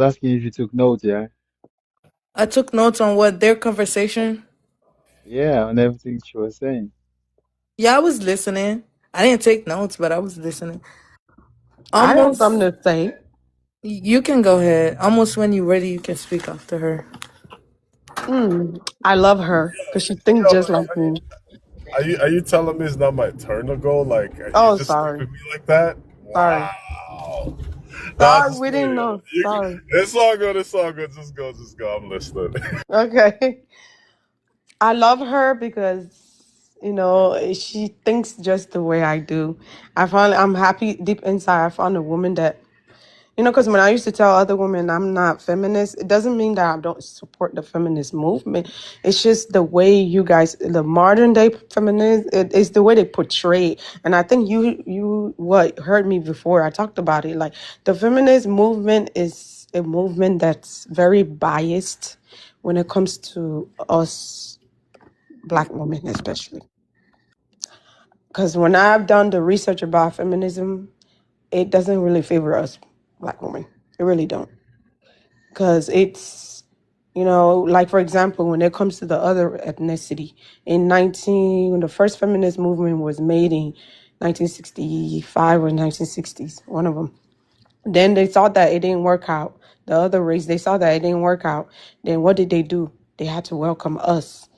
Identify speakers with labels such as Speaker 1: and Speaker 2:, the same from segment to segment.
Speaker 1: Asking if you took notes, yeah?
Speaker 2: I took notes on what their conversation.
Speaker 1: Yeah, on everything she was saying.
Speaker 2: Yeah, I was listening. I didn't take notes, but I was listening.
Speaker 3: I have something
Speaker 2: Almost.
Speaker 3: to say.
Speaker 2: You can go ahead. Almost when you're ready, you can speak after her.
Speaker 3: I love her because she thinks
Speaker 4: Yo,
Speaker 3: just like me.
Speaker 4: are you telling me it's not my turn to go? Like you
Speaker 3: Oh,
Speaker 4: just
Speaker 3: sorry.
Speaker 4: skipping me like that?
Speaker 3: Sorry.
Speaker 4: Wow. Nah,
Speaker 3: Sorry,
Speaker 4: just
Speaker 3: we
Speaker 4: go.
Speaker 3: didn't know. Sorry.
Speaker 4: It's all good. It's all good. Just go. Just go. I'm listening.
Speaker 3: Okay. I love her because, she thinks just the way I do. I'm happy deep inside. I found a woman that, because when I used to tell other women I'm not feminist, it doesn't mean that I don't support the feminist movement. It's just the way you guys, the modern day feminists, it's the way they portray it. And I think what heard me before I talked about it. Like the feminist movement is a movement that's very biased when it comes to us Black women, especially. Because when I've done the research about feminism, it doesn't really favor us Black women. It really don't. Because it's, like for example, when it comes to the other ethnicity, when the first feminist movement was made in 1965 or 1960s, one of them. Then they saw that it didn't work out. The other race, they saw that it didn't work out. Then what did they do? They had to welcome us,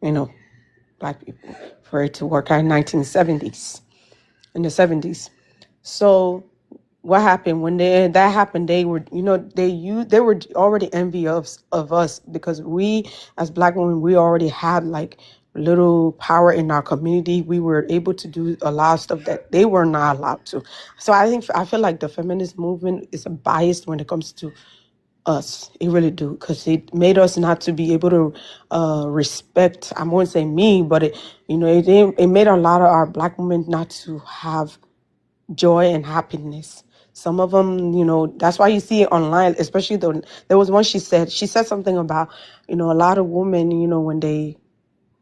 Speaker 3: you know, Black people, for it to work out in 1970s, in the 70s. So what happened when that happened? They were, they were already envious of us because we, as Black women, we already had like little power in our community. We were able to do a lot of stuff that they were not allowed to. So I feel like the feminist movement is biased when it comes to us. It really do, because it made us not to be able to respect. I won't say me, but it made a lot of our Black women not to have joy and happiness. Some of them, that's why you see it online, especially there was one she said something about, a lot of women, when they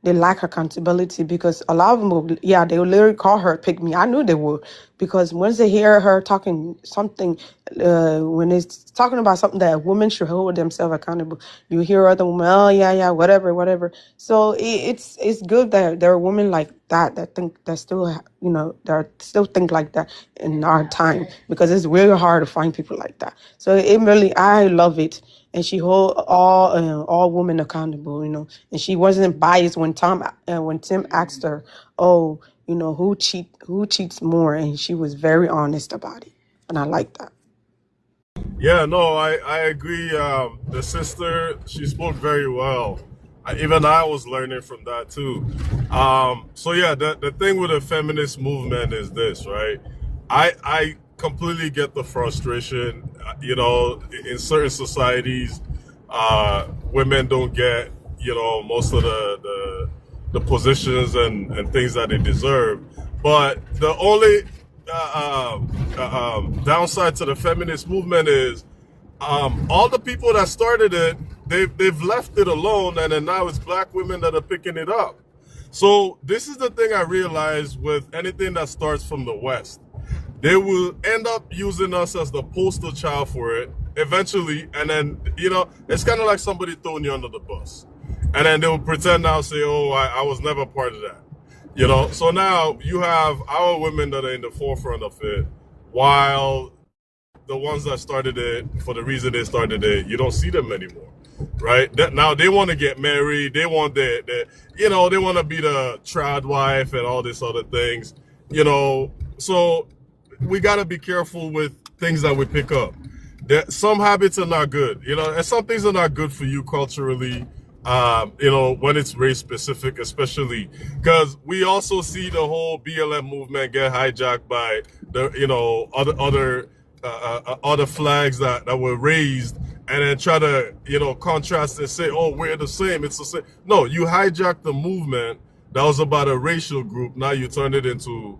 Speaker 3: lack accountability because a lot of them will, yeah, they will literally call her pick me. I knew they would because once they hear her talking something, when it's talking about something that women should hold themselves accountable, you hear other women, oh yeah, yeah, whatever, whatever. So it's good that there are women like that think that still, that still think like that in our time because it's really hard to find people like that. So it really, I love it, and she hold all women accountable, and she wasn't biased when Tim asked her, oh, who cheats more, and she was very honest about it, and I like that.
Speaker 4: Yeah, no, I agree. The sister, she spoke very well. Even I was learning from that too. So yeah, the thing with the feminist movement is this, right? I completely get the frustration. In certain societies, women don't get most of the positions and things that they deserve. But the only downside to the feminist movement is all the people that started it, they've left it alone, and then now it's Black women that are picking it up. So this is the thing I realized with anything that starts from the West. They will end up using us as the poster child for it eventually, and then it's kind of like somebody throwing you under the bus, and then they'll pretend now say, "Oh, I was never part of that." So now you have our women that are in the forefront of it, while the ones that started it for the reason they started it, you don't see them anymore, right? Now they want to get married, they want they want to be the trad wife and all these other things, So we got to be careful with things that we pick up. Some habits are not good, and some things are not good for you culturally. When it's race specific, especially because we also see the whole BLM movement get hijacked by the other flags that were raised, and then try to contrast and say, oh, we're the same, it's the same. No, you hijacked the movement that was about a racial group. Now you turn it into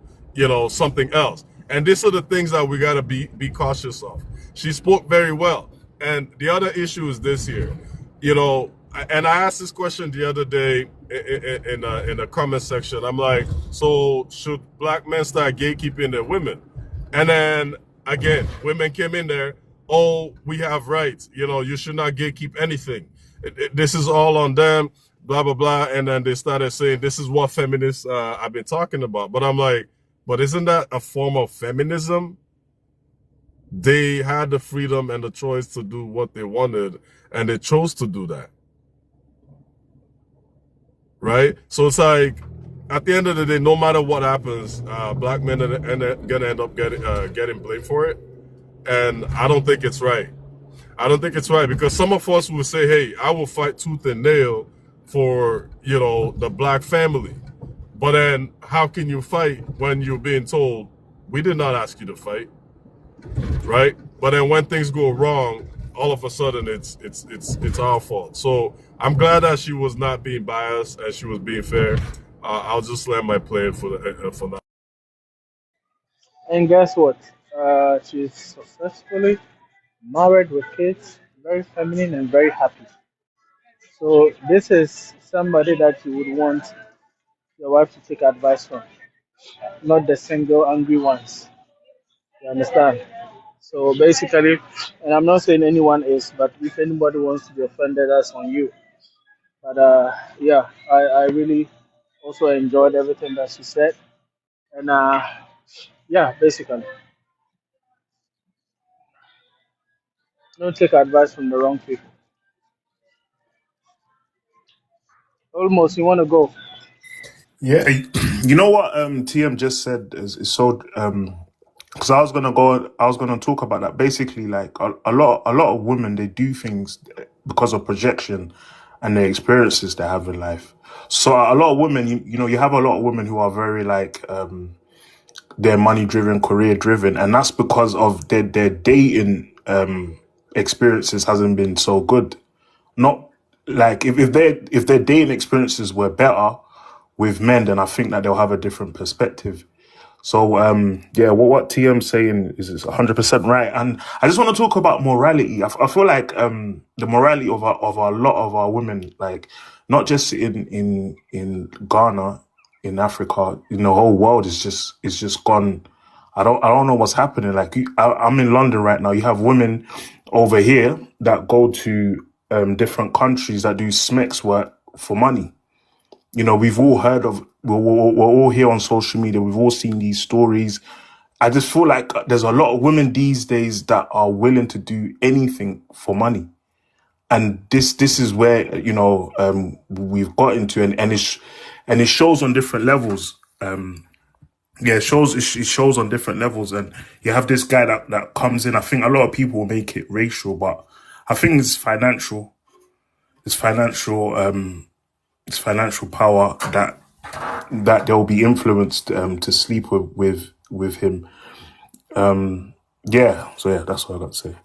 Speaker 4: something else, and these are the things that we got to be cautious of. She spoke very well, and the other issue is this here, and I asked this question the other day in the comment section. I'm like, so should Black men start gatekeeping their women? And then again, women came in there. oh, we have rights. You should not gatekeep anything. This is all on them, blah, blah, blah. And then they started saying, this is what feminists I've been talking about. But I'm like, but isn't that a form of feminism? They had the freedom and the choice to do what they wanted, and they chose to do that. Right? So it's like, at the end of the day, no matter what happens, black men are gonna end up getting blamed for it. And I don't think it's right. I don't think it's right, because some of us will say, hey, I will fight tooth and nail for, the black family. But then how can you fight when you're being told, we did not ask you to fight, right? But then when things go wrong, all of a sudden it's our fault. So I'm glad that she was not being biased and she was being fair. I'll just land my plane for now.
Speaker 5: And guess what? She's successfully married with kids, very feminine and very happy. So this is somebody that you would want your wife to take advice from, not the single angry ones. You understand? So basically, and I'm not saying anyone is, but if anybody wants to be offended, that's on you. But yeah, I really also enjoyed everything that she said. And yeah, basically, don't take advice from the wrong people. Almost, you want to go.
Speaker 6: Yeah, you know what TM just said is so because I was gonna talk about that. Basically, like a lot of women, they do things because of projection and the experiences they have in life. So a lot of women, you have a lot of women who are very like they're money driven, career driven, and that's because of their dating experiences hasn't been so good. Not like if their dating experiences were better with men, then I think that they'll have a different perspective. So yeah, what TM's saying is 100% right. And I just want to talk about morality. I feel like the morality of a lot of our women, like not just in Ghana, in Africa, in the whole world is just gone. I don't know what's happening. Like I'm in London right now. You have women over here that go to different countries that do SMEX work for money. We've all heard of, we're all here on social media. We've all seen these stories. I just feel like there's a lot of women these days that are willing to do anything for money. And this is where, we've got into, and it shows on different levels. Yeah, it shows on different levels. And you have this guy that comes in. I think a lot of people will make it racial, but I think it's financial. It's financial power that they'll be influenced to sleep with him. Yeah, so yeah, that's what I got to say.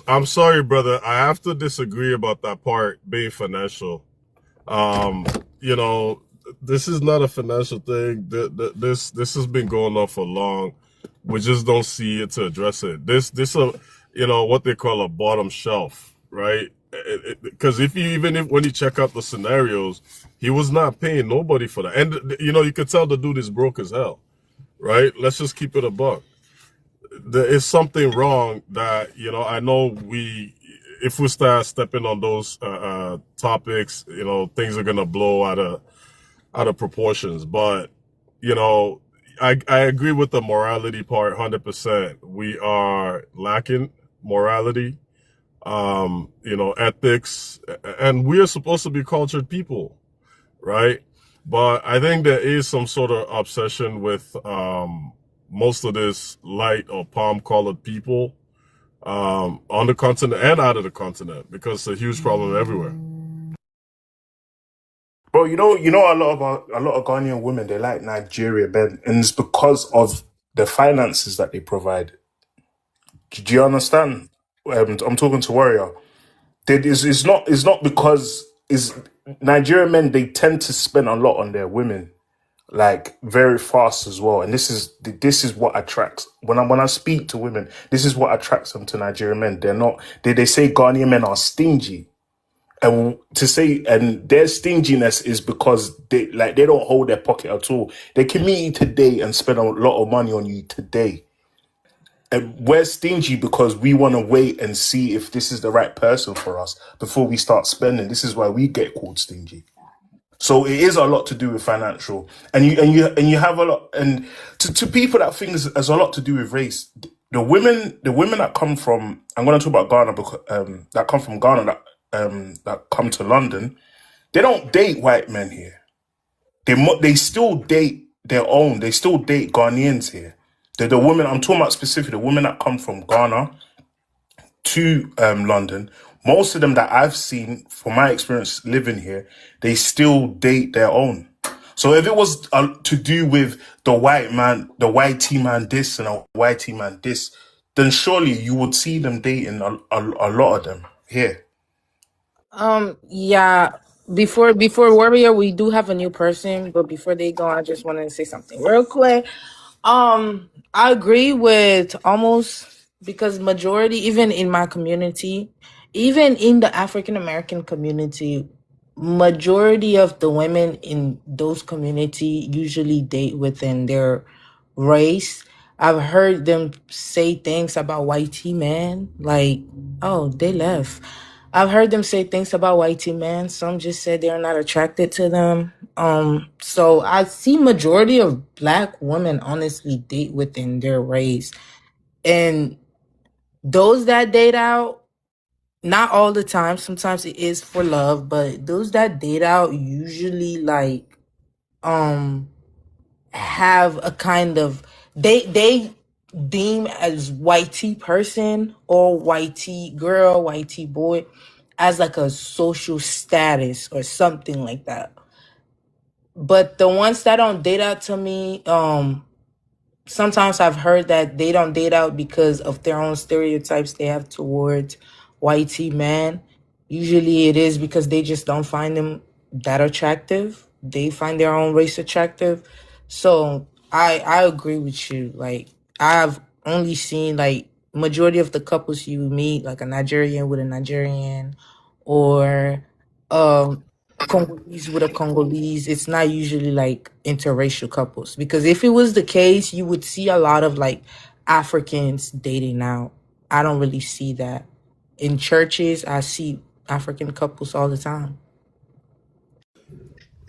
Speaker 4: I'm sorry, brother. I have to disagree about that part being financial. You know, this is not a financial thing. This has been going on for long. We just don't see it to address it. This what they call a bottom shelf, right? Because when you check out the scenarios, he was not paying nobody for that, and you could tell the dude is broke as hell, right? Let's just keep it a buck. There is something wrong that I know if we start stepping on those topics, things are gonna blow out of proportions. But I agree with the morality part 100%. We are lacking morality, ethics, and we are supposed to be cultured people, right? But I think there is some sort of obsession with most of this light or palm colored people on the continent and out of the continent, because it's a huge problem everywhere.
Speaker 6: Bro, a lot of Ghanaian women, they like Nigeria, Ben, and it's because of the finances that they provide. Do you understand? I'm talking to Warrior. It's not because is Nigerian men, they tend to spend a lot on their women, like very fast as well. And this is what attracts when I speak to women. This is what attracts them to Nigerian men. They're not. They say Ghanaian men are stingy, and their stinginess is because they don't hold their pocket at all. They can meet you today and spend a lot of money on you today. we're stingy because we want to wait and see if this is the right person for us before we start spending. This is why we get called stingy. So it is a lot to do with financial, and you have a lot, and to people that think there's a lot to do with race. The women that come from, I'm going to talk about Ghana, because that come from Ghana, that come to London, they don't date white men here. They still date their own. They still date Ghanaians here. The women I'm talking about specifically, the women that come from Ghana to London, most of them that I've seen, from my experience living here, they still date their own. So if it was to do with the white man, the YT man this and a YT man this, then surely you would see them dating a lot of them here.
Speaker 2: Yeah. Before Warrior, we do have a new person, but before they go, I just wanted to say something real quick. I agree with almost, because majority, even in my community, even in the African American community, majority of the women in those community usually date within their race. I've heard them say things about white men, like, oh, they left. I've heard them say things about white men. Some just said they're not attracted to them. So I see majority of black women honestly date within their race. And those that date out, not all the time, sometimes it is for love, but those that date out usually like have a kind of, they deem as whitey person or whitey girl, whitey boy as like a social status or something like that. But the ones that don't date out, to me, sometimes I've heard that they don't date out because of their own stereotypes they have towards whitey men. Usually it is because they just don't find them that attractive. They find their own race attractive. So I agree with you. Like, I've only seen like majority of the couples you meet, like a Nigerian with a Nigerian, or um Congolese with a Congolese. It's not usually like interracial couples, because if it was the case, you would see a lot of like Africans dating out. I don't really see that. In churches, I see African couples all the time.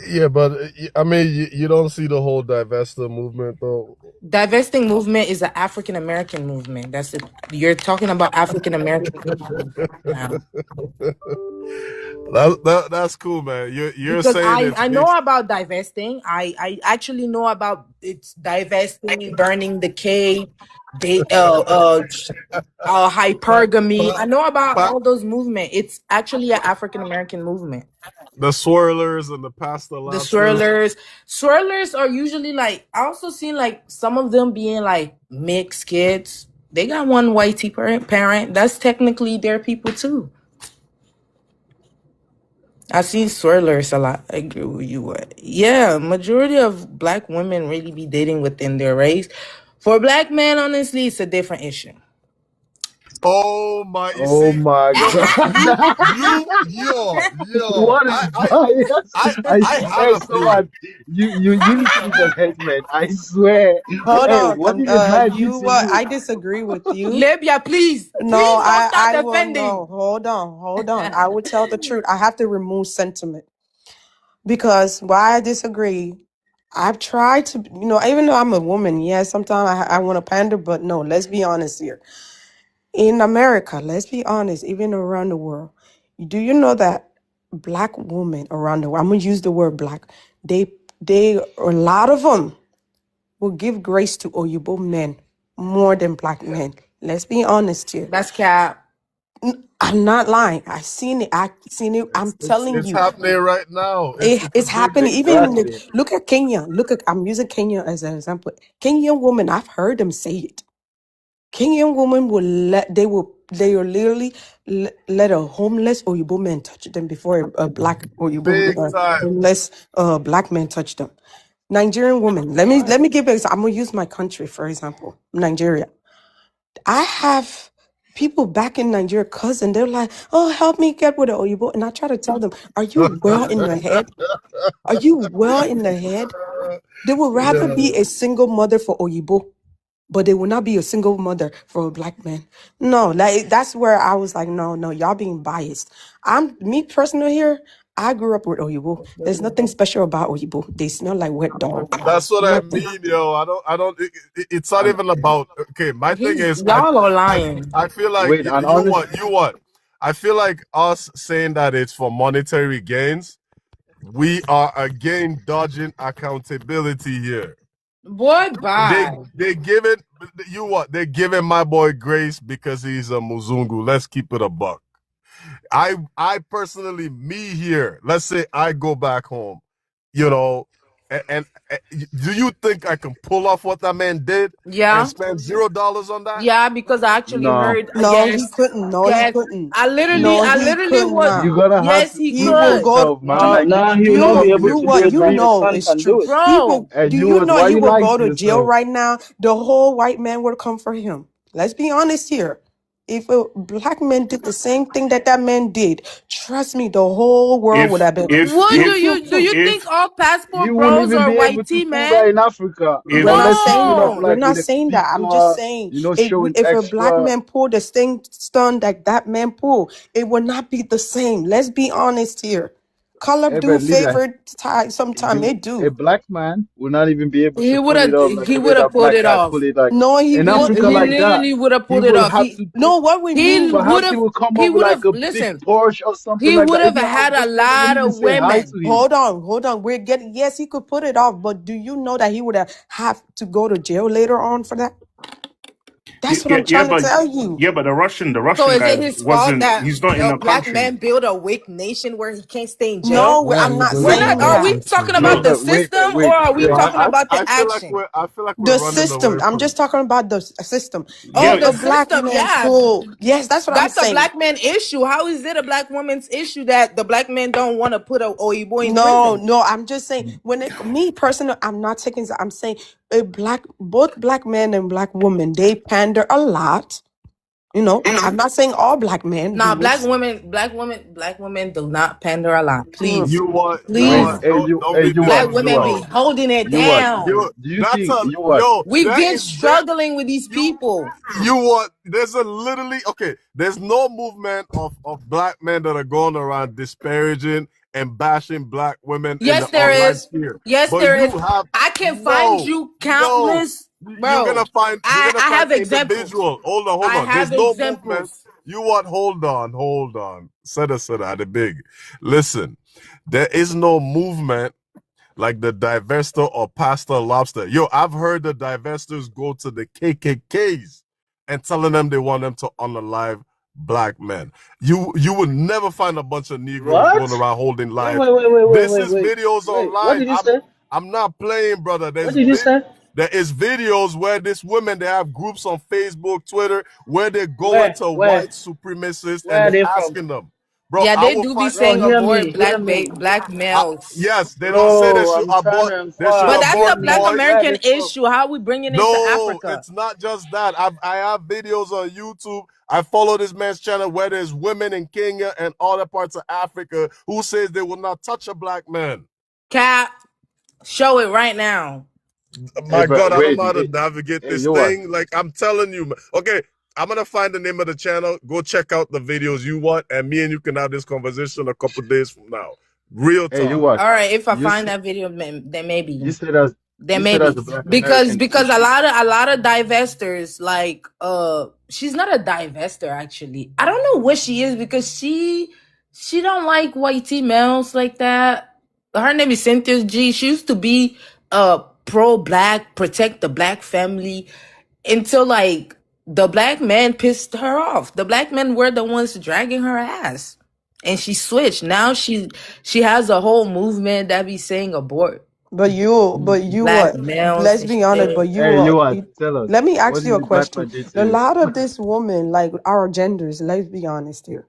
Speaker 4: Yeah, but I mean, you don't see the whole divester movement though.
Speaker 2: Divesting movement is an African American movement. That's it. You're talking about African American couples now.
Speaker 4: That's cool, man. You're
Speaker 2: Because
Speaker 4: saying
Speaker 2: I
Speaker 4: it's
Speaker 2: I know
Speaker 4: based.
Speaker 2: about divesting. I actually know about it's divesting, burning the cave, they hypergamy. I know about
Speaker 4: Pa-
Speaker 2: all those movements. It's actually an African American movement.
Speaker 4: the swirlers and the pasta
Speaker 2: The
Speaker 4: lobsters.
Speaker 2: swirlers are usually like, I also seen like some of them being like mixed kids. They got one whitey parent. That's technically their people too. I see swirlers a lot. I agree with you. Yeah, majority of black women really be dating within their race. For black men, honestly, it's a different issue.
Speaker 4: Oh my! You
Speaker 1: Oh
Speaker 4: see,
Speaker 1: my
Speaker 4: yo,
Speaker 1: God.
Speaker 4: yo.
Speaker 1: What is bias? I
Speaker 4: I had
Speaker 1: swear
Speaker 4: a feeling.
Speaker 1: someone, you need to use judgment. I swear.
Speaker 3: Hold
Speaker 1: Hey,
Speaker 3: on.
Speaker 1: what did a man do
Speaker 3: You
Speaker 1: to
Speaker 3: what?
Speaker 1: you?
Speaker 3: I disagree with you.
Speaker 2: Libya, please,
Speaker 3: No,
Speaker 2: please don't start
Speaker 3: I will no.
Speaker 2: defending.
Speaker 3: Hold on. I will tell the truth. I have to remove sentiment because why I disagree. I've tried to, even though I'm a woman, yes, sometimes I want to pander, but no, let's be honest here. In America, let's be honest, even around the world, do you know that black women around the world, I'm gonna use the word black, they a lot of them will give grace to Oyibo men more than black men. Let's be honest here.
Speaker 2: That's cap.
Speaker 3: I'm not lying. I seen it. I seen it. I'm telling
Speaker 4: It's
Speaker 3: you,
Speaker 4: happening right now. It's a
Speaker 3: it's
Speaker 4: big
Speaker 3: happening.
Speaker 4: thing.
Speaker 3: Even in
Speaker 1: Exactly.
Speaker 3: look at Kenya. I'm using Kenya as an example. Kenyan woman, I've heard them say it. Kenyan women they will literally let a homeless Oyibo man touch them before a black Oyibo
Speaker 4: Big time.
Speaker 3: homeless black man touch them. Nigerian woman. Let me give an example. I'm gonna use my country for example, Nigeria. I have people back in Nigeria, cousin. They're like, "Oh, help me get with an Oyibo," and I try to tell them, "Are you well in the head? Are you well in the head?" They would rather
Speaker 4: Yeah.
Speaker 3: be a single mother for Oyibo but they will not be a single mother for a black man. No, like that's where I was like, no, no, y'all being biased. I'm me personally here. I grew up with Oyibo. There's nothing special about Oyibo. They smell like wet dog.
Speaker 4: That's what I
Speaker 3: Nothing.
Speaker 4: mean, yo. It's not
Speaker 1: And
Speaker 4: even about. Okay, my thing
Speaker 2: He's
Speaker 4: is,
Speaker 2: y'all are lying.
Speaker 4: I feel like
Speaker 1: wait, and
Speaker 4: you
Speaker 1: honest,
Speaker 4: what, you what. I feel like us saying that it's for monetary gains. We are again dodging accountability here.
Speaker 2: Boy, bye.
Speaker 4: They give it you what? They're giving my boy grace because he's a Muzungu. Let's keep it a buck. I personally, me here, let's say I go back home, you know, and do you think I can pull off what that man did and
Speaker 2: Yeah.
Speaker 4: spend $0 on that?
Speaker 2: Yeah, because I actually
Speaker 1: no,
Speaker 2: heard
Speaker 3: No, he
Speaker 2: yes.
Speaker 3: couldn't. No, he
Speaker 2: Yes.
Speaker 3: couldn't.
Speaker 2: I
Speaker 3: No, he
Speaker 2: literally
Speaker 3: could
Speaker 2: was
Speaker 1: you're
Speaker 3: not.
Speaker 1: gonna have
Speaker 2: yes
Speaker 1: to
Speaker 2: he
Speaker 3: He
Speaker 1: prove
Speaker 3: will
Speaker 2: could.
Speaker 3: go.
Speaker 1: yourself, man.
Speaker 5: No,
Speaker 1: Like
Speaker 5: no, he will
Speaker 3: You
Speaker 5: not
Speaker 3: will,
Speaker 5: be
Speaker 1: literally,
Speaker 5: able
Speaker 3: you
Speaker 5: to
Speaker 1: literally
Speaker 5: do
Speaker 3: what
Speaker 5: it,
Speaker 3: you
Speaker 5: but
Speaker 1: agree.
Speaker 5: his
Speaker 3: know
Speaker 5: son
Speaker 3: is
Speaker 5: can
Speaker 3: true.
Speaker 5: do it.
Speaker 3: He
Speaker 2: Bro.
Speaker 3: will.
Speaker 1: And
Speaker 3: Do
Speaker 1: you
Speaker 3: you
Speaker 1: would,
Speaker 3: know
Speaker 1: why
Speaker 3: he
Speaker 1: you
Speaker 3: will
Speaker 1: lying
Speaker 3: go
Speaker 1: to
Speaker 3: to jail
Speaker 1: yourself?
Speaker 3: right now? The whole white man would come for him. Let's be honest here. If a black man did the same thing that that man did, trust me, the whole world would
Speaker 6: if
Speaker 3: have been.
Speaker 6: if
Speaker 2: What
Speaker 3: You,
Speaker 6: if
Speaker 2: do you think
Speaker 6: if
Speaker 2: all
Speaker 1: You
Speaker 2: passport
Speaker 1: won't
Speaker 2: bros
Speaker 1: even
Speaker 2: are
Speaker 1: be
Speaker 2: white
Speaker 1: able to
Speaker 2: tea,
Speaker 1: pull
Speaker 2: man?
Speaker 1: that in Africa
Speaker 3: we're
Speaker 6: if
Speaker 1: unless
Speaker 3: not
Speaker 1: you
Speaker 3: saying
Speaker 1: pull it off
Speaker 3: that.
Speaker 2: No.
Speaker 3: We're
Speaker 1: like
Speaker 3: not
Speaker 1: with a
Speaker 3: saying that. I'm just
Speaker 1: picture,
Speaker 3: saying
Speaker 1: showing
Speaker 3: if a black
Speaker 1: extra.
Speaker 3: man pulled the same stunt like that man pulled, it would not be the same. Let's be honest here. Color do
Speaker 1: But Lila,
Speaker 3: favor sometime.
Speaker 1: you
Speaker 3: It
Speaker 1: a
Speaker 3: do.
Speaker 1: black man will not even be able
Speaker 2: He
Speaker 1: to
Speaker 2: would
Speaker 1: pull it
Speaker 2: have
Speaker 1: off like
Speaker 2: he
Speaker 1: the way
Speaker 2: would have
Speaker 1: that
Speaker 2: pulled
Speaker 1: black
Speaker 2: it
Speaker 1: guy
Speaker 2: off.
Speaker 1: pull it. Like
Speaker 3: No, he
Speaker 1: in
Speaker 3: wouldn't.
Speaker 1: Africa,
Speaker 2: He
Speaker 1: like that,
Speaker 2: literally would have
Speaker 1: he
Speaker 2: pulled it
Speaker 1: will
Speaker 2: off.
Speaker 1: have
Speaker 2: He
Speaker 1: to
Speaker 3: No, what we
Speaker 2: he
Speaker 3: mean.
Speaker 2: would
Speaker 1: perhaps he
Speaker 2: have
Speaker 1: will come
Speaker 2: he
Speaker 1: up with
Speaker 2: would
Speaker 1: like
Speaker 2: have
Speaker 1: a big
Speaker 2: listen.
Speaker 1: Porsche or something
Speaker 2: He
Speaker 1: like
Speaker 2: would
Speaker 1: that. If
Speaker 2: have
Speaker 1: not,
Speaker 2: had a
Speaker 1: most women won't
Speaker 2: lot
Speaker 1: even
Speaker 2: of
Speaker 1: say hi
Speaker 2: women.
Speaker 1: to him.
Speaker 3: Hold on. We're getting yes, he could put it off, but do you know that he would have to go to jail later on for that? That's what
Speaker 6: yeah,
Speaker 3: I'm trying to tell you.
Speaker 6: but the
Speaker 2: So
Speaker 6: Russian
Speaker 2: is
Speaker 6: guy
Speaker 2: it his fault
Speaker 6: wasn't.
Speaker 2: that
Speaker 6: He's not in
Speaker 2: a
Speaker 6: the
Speaker 2: black
Speaker 6: country.
Speaker 2: man build a weak nation where he can't stay in jail?
Speaker 3: No,
Speaker 7: Where are
Speaker 3: I'm
Speaker 7: you
Speaker 3: not
Speaker 2: We're
Speaker 7: going
Speaker 2: not.
Speaker 7: with
Speaker 3: saying
Speaker 2: Are
Speaker 7: that
Speaker 2: we
Speaker 3: that.
Speaker 2: talking
Speaker 1: Wait,
Speaker 2: about the
Speaker 7: today?
Speaker 1: but wait,
Speaker 2: system or
Speaker 1: wait,
Speaker 2: are we
Speaker 1: wait.
Speaker 2: talking about the action?
Speaker 4: I feel like we're
Speaker 3: The
Speaker 4: running
Speaker 3: system.
Speaker 4: away
Speaker 3: I'm
Speaker 4: from
Speaker 3: just talking about the system.
Speaker 2: Oh,
Speaker 6: Yeah,
Speaker 3: If
Speaker 2: the
Speaker 3: a black
Speaker 2: system.
Speaker 3: man
Speaker 2: Yeah,
Speaker 3: pull, yes, that's what I'm
Speaker 2: that's a
Speaker 3: saying.
Speaker 2: black man issue. How is it a black woman's issue that the black men don't want to put a Oyibo in
Speaker 3: No,
Speaker 2: prison?
Speaker 3: no, I'm just saying me personally, I'm not taking. I'm saying both black men and black women, they pander a lot. I'm not saying all black men
Speaker 2: Nah,
Speaker 3: do it.
Speaker 2: black women do not pander a lot.
Speaker 3: Mm.
Speaker 2: Please,
Speaker 4: you
Speaker 1: Wait,
Speaker 2: please.
Speaker 4: what, don't be
Speaker 1: what,
Speaker 2: Black
Speaker 4: doing
Speaker 1: you
Speaker 2: women
Speaker 1: what,
Speaker 2: be
Speaker 4: yo.
Speaker 2: holding it
Speaker 1: you what?
Speaker 2: down.
Speaker 4: Yo,
Speaker 1: Do you
Speaker 4: that's
Speaker 1: think
Speaker 4: a
Speaker 1: you what?
Speaker 4: yo,
Speaker 2: We've
Speaker 4: that
Speaker 2: been
Speaker 4: is that
Speaker 2: struggling with these
Speaker 4: you
Speaker 2: people.
Speaker 4: you what there's a literally okay, there's no movement of black men that are going around disparaging and bashing black women in the
Speaker 2: Yes, there
Speaker 4: online
Speaker 2: is.
Speaker 4: sphere.
Speaker 2: Yes,
Speaker 4: But
Speaker 2: there
Speaker 4: you
Speaker 2: is.
Speaker 4: have
Speaker 2: I can find
Speaker 4: no,
Speaker 2: you
Speaker 4: no,
Speaker 2: countless, bro.
Speaker 4: you're
Speaker 2: I
Speaker 4: gonna
Speaker 2: I
Speaker 4: find
Speaker 2: have examples.
Speaker 4: individual. Hold
Speaker 2: I
Speaker 4: on. There's
Speaker 2: have
Speaker 4: no movement.
Speaker 2: examples.
Speaker 4: You what? Hold on. Sada, the big. Listen, there is no movement like the divester or pastor lobster. Yo, I've heard the divestors go to the KKKs and telling them they want them to unalive black men. You would never find a bunch of Negroes going
Speaker 5: What?
Speaker 4: around holding
Speaker 5: Wait,
Speaker 4: live.
Speaker 5: wait, wait, wait, wait,
Speaker 4: This
Speaker 5: wait,
Speaker 4: is
Speaker 5: wait.
Speaker 4: videos
Speaker 5: Wait, what
Speaker 4: online.
Speaker 5: did you say?
Speaker 4: I'm not playing, brother.
Speaker 5: What did you say?
Speaker 4: There is videos where this women they have groups on Facebook, Twitter, where they go
Speaker 5: Where?
Speaker 4: into
Speaker 5: Where?
Speaker 4: white supremacists
Speaker 5: Where
Speaker 4: and
Speaker 5: are
Speaker 4: they're
Speaker 5: they from?
Speaker 4: asking them, bro.
Speaker 2: Yeah,
Speaker 4: I
Speaker 2: they
Speaker 4: will
Speaker 2: do be
Speaker 4: find.
Speaker 5: Bro,
Speaker 2: saying
Speaker 5: hear
Speaker 2: abort
Speaker 5: me, hear me.
Speaker 2: black males.
Speaker 4: Yes, they don't say they
Speaker 5: Bro,
Speaker 4: should
Speaker 5: I'm trying
Speaker 4: abort.
Speaker 5: to
Speaker 4: They should
Speaker 5: inquire.
Speaker 2: But that's
Speaker 5: Hear
Speaker 2: a
Speaker 4: abort
Speaker 2: black
Speaker 5: me.
Speaker 4: boys.
Speaker 5: Where are
Speaker 2: American
Speaker 5: they from?
Speaker 2: issue. How are we bringing it to
Speaker 4: No,
Speaker 2: Africa?
Speaker 4: it's not just that. I have videos on YouTube. I follow this man's channel where there's women in Kenya and other parts of Africa who says they will not touch a black man.
Speaker 2: Cap, show it right now.
Speaker 1: Hey,
Speaker 4: My
Speaker 1: but
Speaker 4: God, I don't
Speaker 1: wait,
Speaker 4: know how to navigate
Speaker 1: hey,
Speaker 4: this
Speaker 1: you what?
Speaker 4: thing. Like I'm telling you, man. Okay, I'm gonna find the name of the channel. Go check out the videos you want, and me and you can have this conversation a couple days from now. Real
Speaker 1: Hey, you
Speaker 4: talk.
Speaker 1: what?
Speaker 2: All right, if I
Speaker 1: You
Speaker 2: find
Speaker 1: said
Speaker 2: that video, then maybe.
Speaker 1: you said as
Speaker 2: There
Speaker 1: you
Speaker 2: may
Speaker 1: said as
Speaker 2: be
Speaker 1: a Black
Speaker 2: because
Speaker 1: American
Speaker 2: because
Speaker 1: issue.
Speaker 2: a lot of divestors like she's not a divester actually. I don't know what she is because she don't like whitey males like that. Her name is Cynthia G. She used to be pro black, protect the black family until like the black men pissed her off. The black men were the ones dragging her ass. And she switched. Now she has a whole movement that be saying abort
Speaker 3: But you
Speaker 2: black
Speaker 3: what?
Speaker 2: males
Speaker 3: Let's
Speaker 2: and
Speaker 3: be honest.
Speaker 2: shit.
Speaker 3: But you
Speaker 1: Hey, you
Speaker 3: what?
Speaker 1: what? Tell us.
Speaker 3: Let me
Speaker 1: What
Speaker 3: ask
Speaker 1: did
Speaker 3: you a
Speaker 1: the black
Speaker 3: question.
Speaker 1: man did to
Speaker 3: A
Speaker 1: you?
Speaker 3: lot of this woman, like our genders, let's be honest here.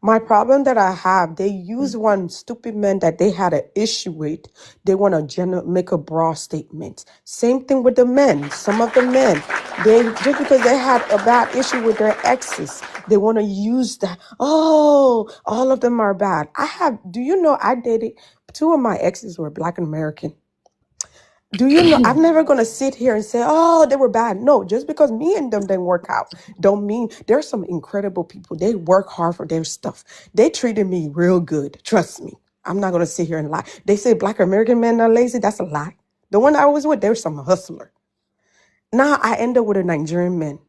Speaker 3: My problem that I have, they use one stupid man that they had an issue with. They want to make a broad statement. Same thing with the men. Some of the men, they just because they had a bad issue with their exes, they want to use that. Oh, all of them are bad. Do you know I dated two of my exes were Black American. Do you know? I'm never gonna sit here and say, "Oh, they were bad." No, just because me and them didn't work out, don't mean there's some incredible people. They work hard for their stuff. They treated me real good. Trust me. I'm not gonna sit here and lie. They say Black American men are lazy. That's a lie. The one I was with, there's some hustler. Now I end up with a Nigerian man.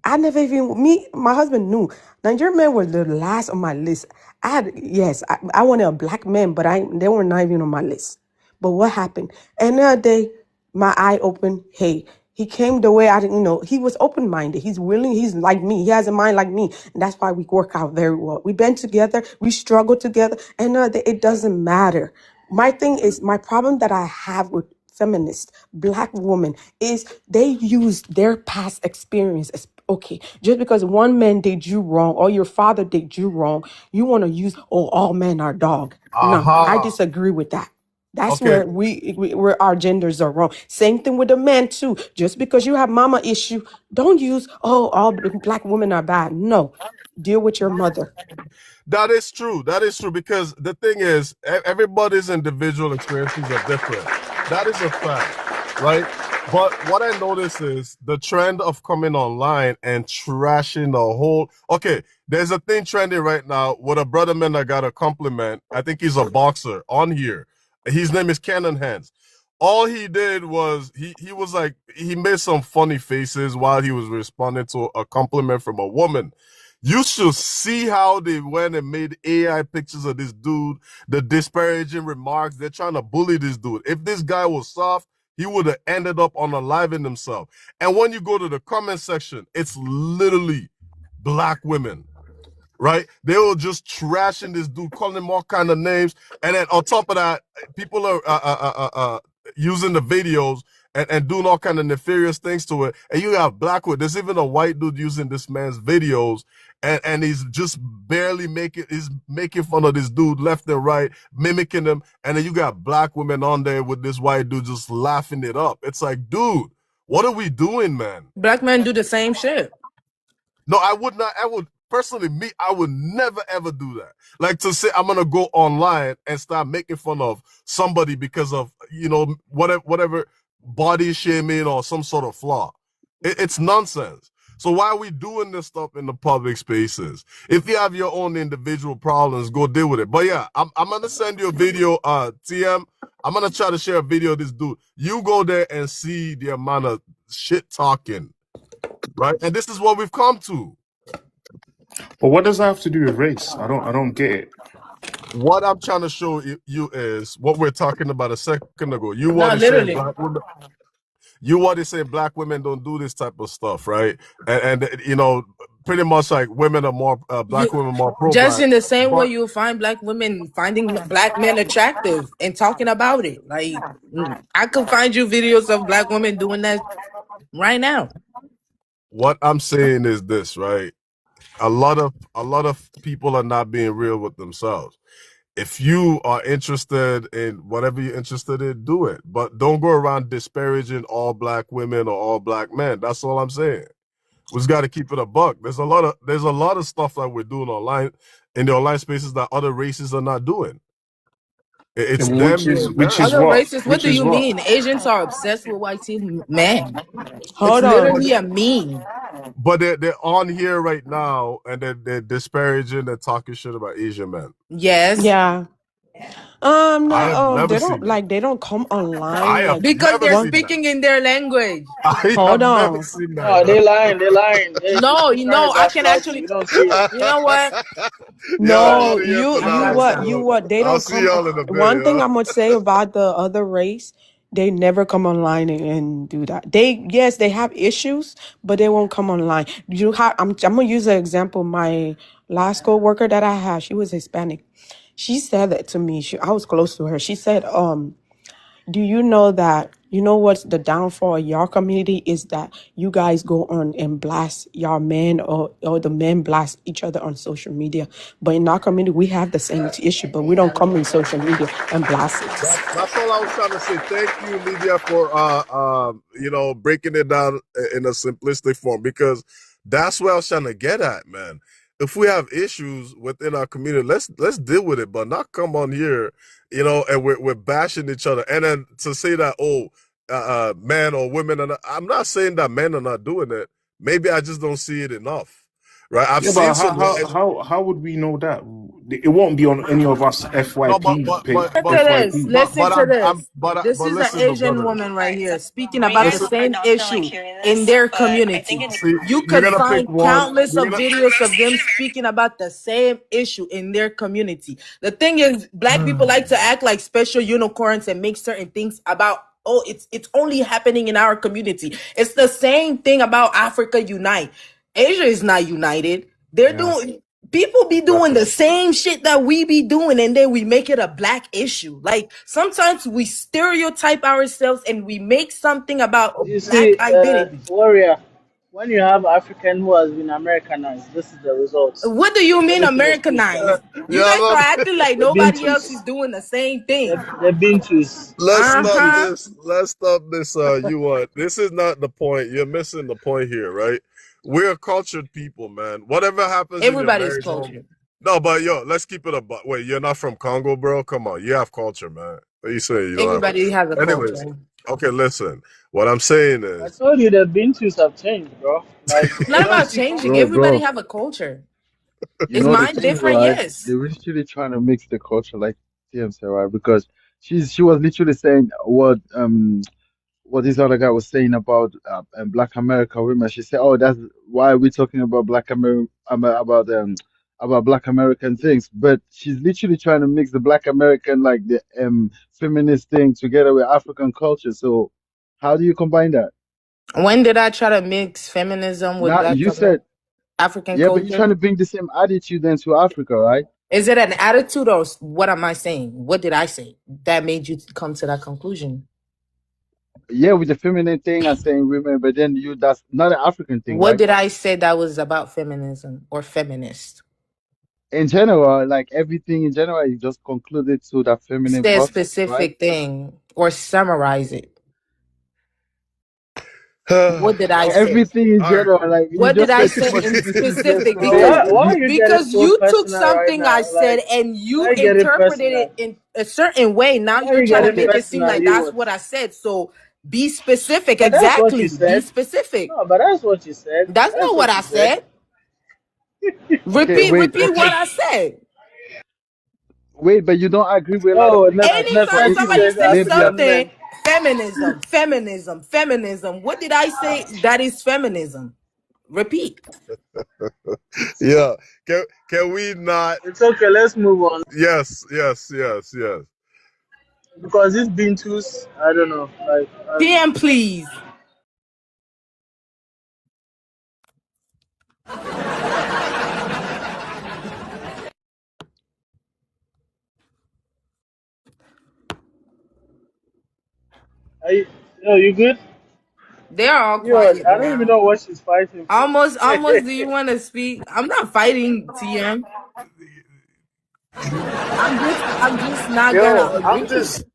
Speaker 3: I never even my husband knew Nigerian men were the last on my list. Yes, I wanted a black man, but they were not even on my list. But what happened? Another day, my eye opened. Hey, he came the way I didn't he was open minded. He's willing, he's like me, he has a mind like me. And that's why we work out very well. We've been together, we struggle together, and it doesn't matter. My thing is my problem that I have with feminist black women is they use their past experience as okay, just because one man did you wrong or your father did you wrong, you want to use all men are dog. No, I
Speaker 4: Aha.
Speaker 3: disagree with that. That's
Speaker 4: Okay.
Speaker 3: where where our genders are wrong. Same thing with the men too. Just because you have mama issue, don't use all black women are bad. No, deal with your mother.
Speaker 4: That is true. That is true because the thing is, everybody's individual experiences are different. That is a fact, right? But what I notice is the trend of coming online and trashing the whole. Okay, there's a thing trending right now with a brother man that got a compliment. I think he's a boxer on here. His name is Cannon Hands. All he did was he was like he made some funny faces while he was responding to a compliment from a woman. You should see how they went and made AI pictures of this dude, the disparaging remarks. They're trying to bully this dude. If this guy was soft, he would have ended up unaliving himself. And when you go to the comment section, it's literally black women, right? They were just trashing this dude, calling him all kind of names. And then on top of that, people are using the videos and doing all kind of nefarious things to it. And you have black women. There's even a white dude using this man's videos, and he's just barely making fun of this dude left and right, mimicking him. And then you got black women on there with this white dude just laughing it up. It's like, dude, what are we doing, man?
Speaker 2: Black men do the same shit.
Speaker 4: No, I would not. I would personally, I would never ever do that. Like to say I'm gonna go online and start making fun of somebody because of whatever body shaming or some sort of flaw. It's nonsense. So why are we doing this stuff in the public spaces? If you have your own individual problems, go deal with it. But yeah, I'm gonna send you a video, TM. I'm gonna try to share a video of this dude. You go there and see the amount of shit talking, right? And this is what we've come to.
Speaker 6: But what does that have to do with race? I don't get it.
Speaker 4: What I'm trying to show you is what we're talking about a second ago. You
Speaker 2: No,
Speaker 4: want to say
Speaker 2: literally.
Speaker 4: black women? You want to say black women don't do this type of stuff, right? And pretty much like women are more black
Speaker 2: You
Speaker 4: women more pro
Speaker 2: just
Speaker 4: black.
Speaker 2: in the same way
Speaker 4: But
Speaker 2: you'll find black women finding black men attractive and talking about it. Like I could find you videos of black women doing that right now.
Speaker 4: what I'm saying is this, right? A lot of people are not being real with themselves. If you are interested in whatever you're interested in, do it. But don't go around disparaging all black women or all black men. That's all I'm saying. We just got to keep it a buck. There's a lot of stuff that we're doing online in the online spaces that other races are not doing. It's them being
Speaker 6: Which is
Speaker 4: them.
Speaker 2: Other
Speaker 6: what
Speaker 2: races, what
Speaker 6: which
Speaker 2: do
Speaker 6: is
Speaker 2: you
Speaker 6: what.
Speaker 2: mean? Asians are obsessed with white teeth men. It's
Speaker 3: Hold on.
Speaker 2: literally a meme.
Speaker 4: But they're on here right now and they're disparaging and talking shit about Asian men.
Speaker 2: Yes.
Speaker 3: Yeah.
Speaker 4: I have
Speaker 3: No,
Speaker 4: never
Speaker 3: they don't
Speaker 4: seen that.
Speaker 3: like they don't come
Speaker 4: I
Speaker 3: online
Speaker 4: have
Speaker 3: like
Speaker 2: Because
Speaker 4: never
Speaker 2: they're
Speaker 3: one.
Speaker 4: seen that.
Speaker 2: speaking in their language.
Speaker 4: I have
Speaker 3: Hold
Speaker 4: never
Speaker 3: on.
Speaker 4: seen that,
Speaker 5: No,
Speaker 4: bro.
Speaker 5: they lying. They lying.
Speaker 2: No,
Speaker 5: The camera is
Speaker 2: I
Speaker 5: that
Speaker 2: can
Speaker 5: flashy.
Speaker 2: actually,
Speaker 5: You don't see it.
Speaker 2: you know what?
Speaker 4: Yo, I'm
Speaker 3: No,
Speaker 4: out of here for
Speaker 2: I'm
Speaker 3: you
Speaker 4: now,
Speaker 2: gonna
Speaker 3: what
Speaker 2: stop.
Speaker 3: you
Speaker 4: bro.
Speaker 3: what they
Speaker 4: I'll
Speaker 3: don't
Speaker 4: see
Speaker 3: come.
Speaker 4: y'all in a bit,
Speaker 3: One thing
Speaker 4: yo.
Speaker 3: I'm gonna say about the other race, they never come online and do that. Yes, they have issues, but they won't come online. I'm gonna use an example. My last co-worker that I had, she was Hispanic. She said that to me. I was close to her. She said, do you know that what's the downfall of your community is that you guys go on and blast your men or the men blast each other on social media. But in our community, we have the same issue, but we don't come in social media and blast it.
Speaker 4: That's all I was trying to say. Thank you, Lydia, for breaking it down in a simplistic form because that's what I was trying to get at, man. if we have issues within our community, let's deal with it, but not come on here, and we're bashing each other, and then to say that men or women are not, I'm not saying that men are not doing it. Maybe I just don't see it enough, right? I've
Speaker 6: Yeah,
Speaker 4: seen
Speaker 6: but
Speaker 4: some wives.
Speaker 6: how would we know that? It won't be on any of us
Speaker 4: No, but
Speaker 6: FYP
Speaker 4: but
Speaker 6: page.
Speaker 4: but
Speaker 2: Listen
Speaker 4: but
Speaker 2: to this.
Speaker 6: FYP.
Speaker 4: but
Speaker 2: Listen
Speaker 4: but
Speaker 2: to
Speaker 4: I'm
Speaker 2: this.
Speaker 4: I'm but I,
Speaker 2: This
Speaker 4: but
Speaker 2: is an
Speaker 4: listen, though,
Speaker 2: Asian
Speaker 4: brother.
Speaker 2: woman right here speaking about the
Speaker 4: Listen,
Speaker 2: same issue in their community.
Speaker 4: see,
Speaker 2: You
Speaker 4: you're
Speaker 2: could
Speaker 4: gonna pick
Speaker 2: find
Speaker 4: one.
Speaker 2: countless
Speaker 4: You're
Speaker 2: of
Speaker 4: gonna.
Speaker 2: videos of them speaking about the same issue in their community. The thing is, black people like to act like special unicorns and make certain things about, oh, it's only happening in our community. It's the same thing about Africa Unite. Asia is not united. They're
Speaker 6: Yeah.
Speaker 2: doing People be doing the
Speaker 4: Exactly.
Speaker 2: same shit that we be doing, and then we make it a black issue. Like sometimes we stereotype ourselves and we make something about
Speaker 5: You
Speaker 2: black
Speaker 5: see,
Speaker 2: identity.
Speaker 5: warrior, when you have African who has been Americanized, this is the result.
Speaker 2: What do you mean
Speaker 5: Let me finish, please.
Speaker 4: Yeah,
Speaker 2: Americanized? You
Speaker 4: yeah.
Speaker 2: guys are acting like
Speaker 5: The
Speaker 2: nobody else is
Speaker 5: Bintus,
Speaker 2: doing the same thing.
Speaker 5: the Bintus.
Speaker 4: Let's stop
Speaker 2: Uh-huh.
Speaker 4: this. Let's stop this. You want this is not the point. You're missing the point here, right? We're cultured people, man. Whatever happens in your
Speaker 2: Everybody's
Speaker 4: marriage home.
Speaker 2: cultured.
Speaker 4: No, but yo, let's keep it a wait. You're not from Congo, bro. Come on, you have culture, man. What you say you don't have
Speaker 2: Everybody has a
Speaker 4: culture? Anyways,
Speaker 2: culture.
Speaker 4: okay. Listen, what I'm saying
Speaker 5: I
Speaker 4: is,
Speaker 5: told you the Bintus have changed, bro. Like,
Speaker 2: It's
Speaker 5: they
Speaker 2: not
Speaker 5: don't
Speaker 2: about
Speaker 5: see
Speaker 2: changing.
Speaker 1: Bro,
Speaker 5: culture.
Speaker 2: Everybody
Speaker 1: bro,
Speaker 2: have a culture.
Speaker 1: you
Speaker 2: Is
Speaker 1: know the
Speaker 2: mine
Speaker 1: thing,
Speaker 2: different?
Speaker 1: right?
Speaker 2: Yes.
Speaker 1: They're literally trying to mix the culture, like TM said, right? Because she was literally saying what this other guy was saying about Black America women. She said, "Oh, that's why we're talking about about Black American things." But she's literally trying to mix the Black American, like the feminist thing, together with African culture. So, how do you combine that?
Speaker 2: When did I try to mix feminism with
Speaker 1: Now
Speaker 2: black
Speaker 1: you said,
Speaker 2: African
Speaker 1: yeah, but you're trying
Speaker 2: culture?
Speaker 1: to bring the same attitude then to Africa, right?
Speaker 2: Is it an attitude or what am I saying? What did I say that made you come to that conclusion?
Speaker 1: Yeah, with the feminine thing and saying women, but then that's not an African thing,
Speaker 2: What
Speaker 1: right?
Speaker 2: did I say that was about feminism or feminist?
Speaker 1: In general, like everything in general, you just concluded to that feminine
Speaker 2: Say a
Speaker 1: box, right?
Speaker 2: specific thing or summarize it. What did I
Speaker 4: okay,
Speaker 2: say?
Speaker 1: Everything in
Speaker 4: all right.
Speaker 1: general, like you
Speaker 2: What did
Speaker 1: just
Speaker 2: I
Speaker 1: said too
Speaker 2: say
Speaker 1: much
Speaker 2: in
Speaker 1: specific
Speaker 2: specific?
Speaker 5: But
Speaker 2: Because
Speaker 1: stuff.
Speaker 5: why are you getting so
Speaker 2: you took
Speaker 5: personal right
Speaker 2: something I
Speaker 5: now?
Speaker 2: said
Speaker 5: Like,
Speaker 2: and you
Speaker 5: why are you getting
Speaker 2: interpreted
Speaker 5: personal?
Speaker 2: it in a certain way. Now
Speaker 5: Why are
Speaker 2: you're
Speaker 5: you
Speaker 2: trying to
Speaker 5: getting
Speaker 1: Okay,
Speaker 2: make it seem
Speaker 5: personal?
Speaker 2: like
Speaker 5: You
Speaker 2: that's
Speaker 5: what?
Speaker 2: what I said. So be specific.
Speaker 5: But that's what you
Speaker 2: Exactly. Be
Speaker 5: said.
Speaker 2: specific.
Speaker 5: No, but that's what you said.
Speaker 2: That's
Speaker 5: That's
Speaker 2: not what
Speaker 5: what
Speaker 2: I
Speaker 5: you said.
Speaker 2: said.
Speaker 1: okay,
Speaker 2: Repeat what I said.
Speaker 1: wait, but you don't agree with a lot of
Speaker 5: No,
Speaker 1: things I said. For
Speaker 2: Anytime
Speaker 5: Nefertiti
Speaker 2: somebody
Speaker 1: instance,
Speaker 5: says
Speaker 2: says
Speaker 1: maybe
Speaker 5: African
Speaker 2: something,
Speaker 5: men.
Speaker 2: feminism. What did I say that is feminism? Repeat.
Speaker 4: Yeah, can we not?
Speaker 5: It's okay. Let's move on
Speaker 4: Yes, yes, yes, yes.
Speaker 5: because this Bintus, I don't know. Like,
Speaker 2: PM, please.
Speaker 5: you, yo, you good?
Speaker 2: They're all
Speaker 5: Yo,
Speaker 2: quiet
Speaker 5: I don't even
Speaker 2: now.
Speaker 5: know what she's fighting for.
Speaker 2: Almost. Do you want to speak? I'm not fighting TM. I'm just not gonna
Speaker 6: Yo,
Speaker 2: agree.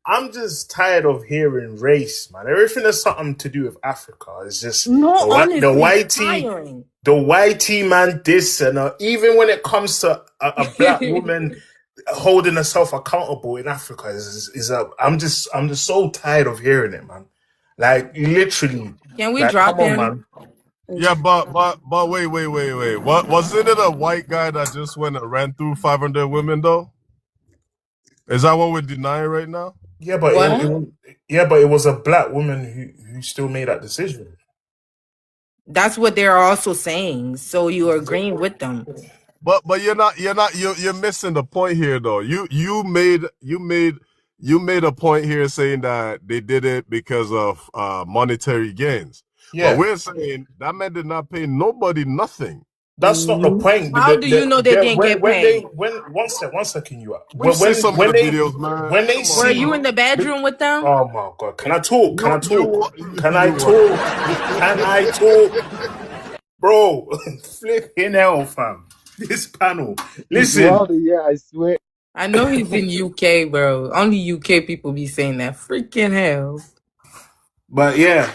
Speaker 6: I'm just tired of hearing race, man. Everything that's something to do with Africa is just
Speaker 2: No,
Speaker 6: the
Speaker 2: honestly, it's
Speaker 6: whitey,
Speaker 2: tiring.
Speaker 6: the whitey man this, and even when it comes to a black woman holding herself accountable in Africa I'm just so tired of hearing it, man. Like literally,
Speaker 2: Can we
Speaker 6: like
Speaker 2: drop
Speaker 6: come on,
Speaker 2: him?
Speaker 6: man.
Speaker 4: Yeah, but wait. What wasn't it a white guy that just went and ran through 500 women though? Is that what we're denying right now?
Speaker 6: Yeah, but
Speaker 2: What?
Speaker 6: it was a black woman who still made that decision.
Speaker 2: That's what they're also saying. So you're agreeing with them.
Speaker 4: But you're missing the point here though. You made a point here saying that they did it because of monetary gains. But
Speaker 6: Yeah,
Speaker 4: we're saying that man did not pay nobody nothing.
Speaker 6: that's not the point.
Speaker 2: How do you know they didn't get paid?
Speaker 6: When one second, you are
Speaker 4: We've seen some of the videos, man.
Speaker 6: when they
Speaker 4: Come on,
Speaker 2: Were you
Speaker 6: see.
Speaker 2: in
Speaker 4: bro.
Speaker 2: the bedroom with them?
Speaker 6: Oh my god! Can I talk? Can I talk? Can I
Speaker 4: You
Speaker 6: talk? Can I talk, bro? Flipping hell, fam. This panel.
Speaker 1: it's
Speaker 6: Listen,
Speaker 1: wild. Yeah, I swear.
Speaker 2: I know he's in UK, bro. Only UK people be saying that. Freaking hell.
Speaker 6: but yeah.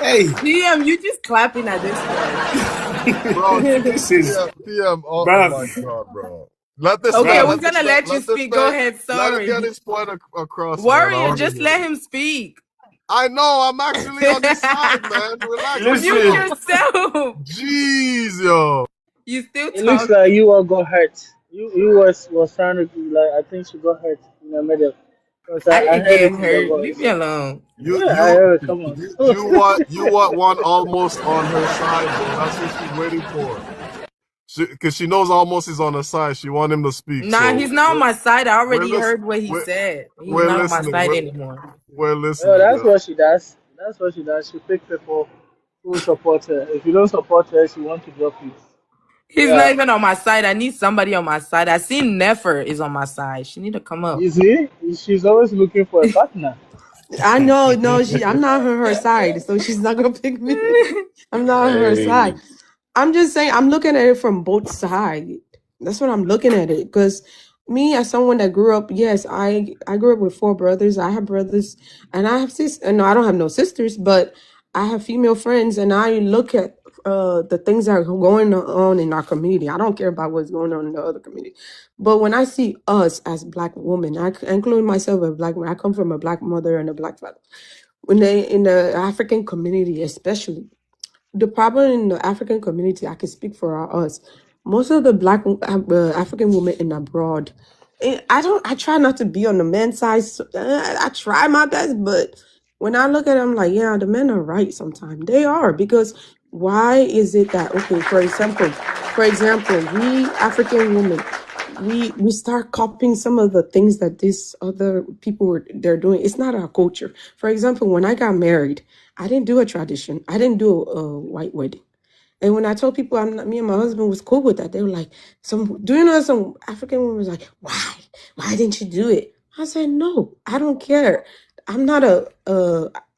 Speaker 6: Hey,
Speaker 2: DM, you just clapping at this point.
Speaker 4: Bro,
Speaker 6: This is,
Speaker 4: PM, oh my
Speaker 6: bruv,
Speaker 4: God, bro. Let this
Speaker 2: Okay,
Speaker 4: man,
Speaker 2: we're
Speaker 6: bruv.
Speaker 2: gonna let you
Speaker 4: let this
Speaker 2: speak. Go
Speaker 4: man,
Speaker 2: ahead.
Speaker 4: let him get
Speaker 2: Sorry.
Speaker 4: his point across, man. I
Speaker 2: Warrior,
Speaker 4: want to
Speaker 2: just
Speaker 4: hear
Speaker 2: let
Speaker 4: it.
Speaker 2: him speak.
Speaker 4: I know, I'm actually on his side, man. Relax, be
Speaker 2: Mute
Speaker 6: Listen,
Speaker 4: calm.
Speaker 2: yourself.
Speaker 4: Jeez, yo.
Speaker 2: You still
Speaker 5: It looks like
Speaker 2: talking.
Speaker 5: you all got hurt. You was trying to be like, I think she got hurt in the middle. Because
Speaker 2: I
Speaker 5: I
Speaker 2: didn't
Speaker 5: heard
Speaker 2: get
Speaker 5: it in your
Speaker 2: hurt. Leave
Speaker 5: voice.
Speaker 2: me alone.
Speaker 4: You,
Speaker 5: Yeah, I
Speaker 4: you,
Speaker 5: heard it. Come on.
Speaker 4: you want one almost on her side, bro. That's what she's waiting for. Because she knows almost is on her side. She want him to speak.
Speaker 2: Nah,
Speaker 4: So
Speaker 2: he's not on my side. I
Speaker 4: we're,
Speaker 2: already
Speaker 4: listen,
Speaker 2: heard what he
Speaker 4: we're,
Speaker 2: said. He's
Speaker 4: we're
Speaker 2: not on my
Speaker 4: listening.
Speaker 2: side anymore.
Speaker 4: We're
Speaker 5: Well,
Speaker 4: listening,
Speaker 5: that's
Speaker 4: bro.
Speaker 5: what she does. That's what she does. She pick people who support her. If you don't support her, she want to drop you.
Speaker 2: He's not
Speaker 5: Yeah.
Speaker 2: even on my side. I need somebody on my side. I seen Nefer is on my side. She need to come up.
Speaker 5: You see, she's always looking for a partner.
Speaker 3: I know, no, I'm not on her side, so she's not gonna pick me. I'm not on her side.
Speaker 6: hey,
Speaker 3: I'm just saying, I'm looking at it from both sides. That's what I'm looking at it. Because me, as someone that grew up, yes, I grew up with four brothers. I have brothers, and I have sisters. No, I don't have no sisters, but I have female friends, and I look at the things that are going on in our community. I don't care about what's going on in the other community, but when I see us as Black women, I include myself as Black woman. I come from a Black mother and a Black father. When they in the African community, especially the problem in the African community, I can speak for us. Most of the Black African women in abroad, I try not to be on the men's side. I try my best, but when I look at them, like, yeah, the men are right sometimes. They are, because why is it that, okay, for example, we African women, we start copying some of the things that these other people they're doing. It's not our culture. For example, when I got married, I didn't do a tradition. I didn't do a white wedding. And when I told people I'm not, me and my husband was cool with that, they were like, do you know some African women was like, why? Why didn't you do it? I said, no, I don't care. I'm not